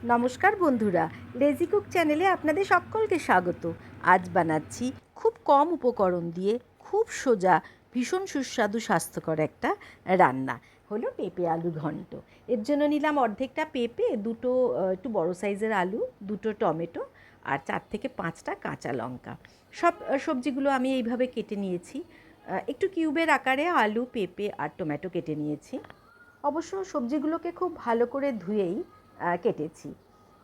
নমস্কার বন্ধুরা, lazy cook চ্যানেলে আপনাদের সকলকে স্বাগত। আজ বানাচ্ছি খুব কম উপকরণ দিয়ে খুব সোজা, ভীষণ সুস্বাদু স্বাস্থ্যকর একটা রান্না হলো পেঁপে আলু ঘন্ট। এর জন্য নিলাম অর্ধেকটা পেঁপে, দুটো একটু বড় সাইজের আলু, দুটো টমেটো আর 4 থেকে 5টা কাঁচা লঙ্কা। সব সবজিগুলো আমি এইভাবে কেটে নিয়েছি। একটু কিউবের আকারে আলু, পেঁপে আর টমেটো কেটে নিয়েছি। অবশ্য সবজিগুলোকে খুব ভালো করে ধুয়েই কেটেছি।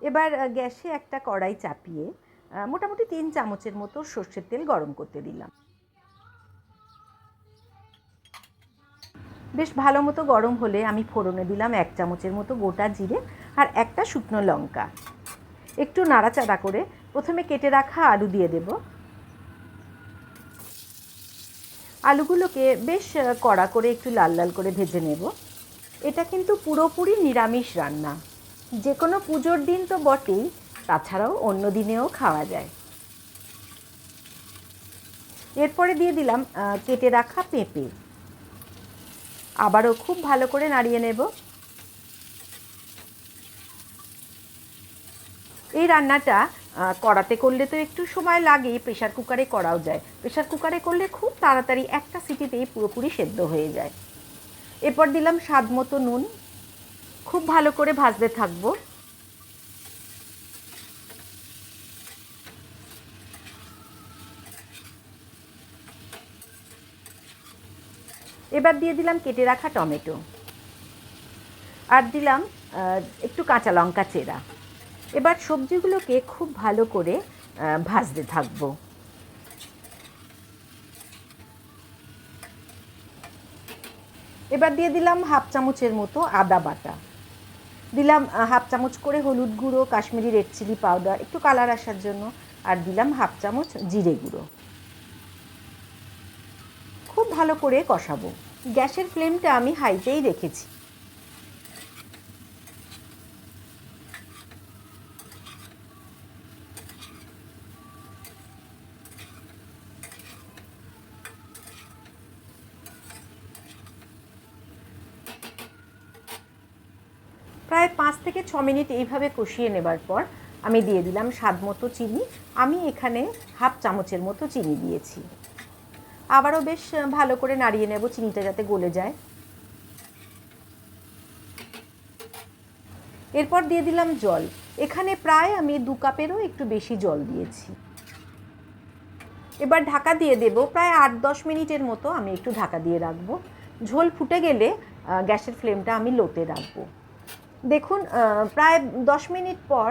এবার গ্যাসে একটা কড়াই চাপিয়ে মোটামুটি 3 চামচের মতো সর্ষের তেল গরম করতে দিলাম। বেশ ভালো মতো গরম হলে আমি ফোড়নে দিলাম 1 চামচের মতো গোটা জিরে আর একটা শুকনো লঙ্কা। একটু নাড়াচাড়া করে প্রথমে কেটে রাখা আলু দিয়ে দেব। আলুগুলোকে বেশ কড়া করে একটু লাল লাল করে ভেজে নেব। এটা কিন্তু পুরোপুরি নিরামিষ রান্না। যে কোনো পুজোর দিন তো বটেই, তাছাড়াও অন্য দিনেও খাওয়া যায়। এরপরে দিয়ে দিলাম কেটে রাখা পেঁপে। আবারও খুব ভালো করে নাড়িয়ে নেব। এই রান্নাটা কড়াতে করলে তো একটু সময় লাগেই, প্রেশার কুকারে করাও যায়। প্রেশার কুকারে করলে খুব তাড়াতাড়ি একটা সিটিতেই পুরোপুরি সেদ্ধ হয়ে যায়। এরপর দিলাম স্বাদ মতো নুন। খুব ভালো করে ভাজতে থাকবো। এবার দিয়ে দিলাম কেটে রাখা টমেটো আর দিলাম একটু কাঁচা লঙ্কা চেরা। এবার সবজিগুলোকে খুব ভালো করে ভাজতে থাকবো। এবার দিয়ে দিলাম হাফ চামচের মতো আদা বাটা, দিলাম হাফ চামচ করে হলুদ গুঁড়ো, কাশ্মীরি রেড চিলি পাউডার একটু কালার আসার জন্য, আর দিলাম হাফ চামচ জিরে গুঁড়ো। খুব ভালো করে কষাবো। গ্যাসের ফ্লেমটা আমি হাইতেই রেখেছি। প্রায় 5 থেকে 6 মিনিট এইভাবে কষিয়ে নেবার পর আমি দিয়ে দিলাম স্বাদ মতো চিনি। আমি এখানে হাফ চামচের মতো চিনি দিয়েছি। আবারও বেশ ভালো করে নাড়িয়ে নেব, চিনিটা যাতে গলে যায়। এরপর দিয়ে দিলাম জল। এখানে প্রায় আমি 2 কাপেরও একটু বেশি জল দিয়েছি। এবার ঢাকা দিয়ে দেব। প্রায় 8-10 মিনিটের মতো আমি একটু ঢাকা দিয়ে রাখবো। ঝোল ফুটে গেলে গ্যাসের ফ্লেমটা আমি লোতে রাখবো। দেখুন প্রায় 10 মিনিট পর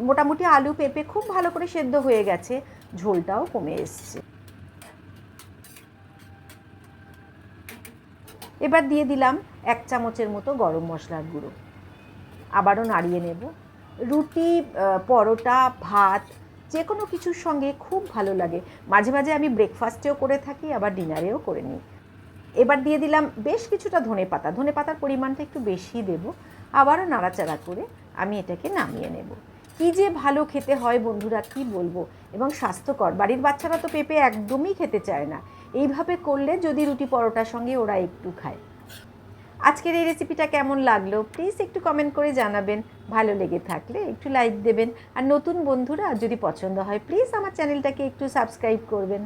মোটামুটি আলু পেঁপে খুব ভালো করে সেদ্ধ হয়ে গেছে, ঝোলটাও কমে এসছে। এবার দিয়ে দিলাম 1 চামচের মতো গরম মশলার গুঁড়ো। আবারও নাড়িয়ে নেব। রুটি, পরোটা, ভাত যে কোনো কিছুর সঙ্গে খুব ভালো লাগে। মাঝে মাঝে আমি ব্রেকফাস্টেও করে থাকি, আবার ডিনারেও করে নিই। এবার দিয়ে দিলাম বেশ কিছুটা ধনেপাতা। ধনেপাতার পরিমাণটা একটু বেশি দেব। আবারও নাড়াচাড়া করে আমি এটাকে নামিয়ে নেব। কী যে ভালো খেতে হয় বন্ধুরা, কী বলবো, এবং স্বাস্থ্যকর। বাড়ির বাচ্চারা তো পেঁপে একদমই খেতে চায় না। এইভাবে করলে যদি রুটি পরোটার সঙ্গে ওরা একটু খায়। আজকের এই রেসিপিটা কেমন লাগলো প্লিজ একটু কমেন্ট করে জানাবেন। ভালো লেগে থাকলে একটু লাইক দেবেন। আর নতুন বন্ধুরা যদি পছন্দ হয় প্লিজ আমার চ্যানেলটাকে একটু সাবস্ক্রাইব করবেন।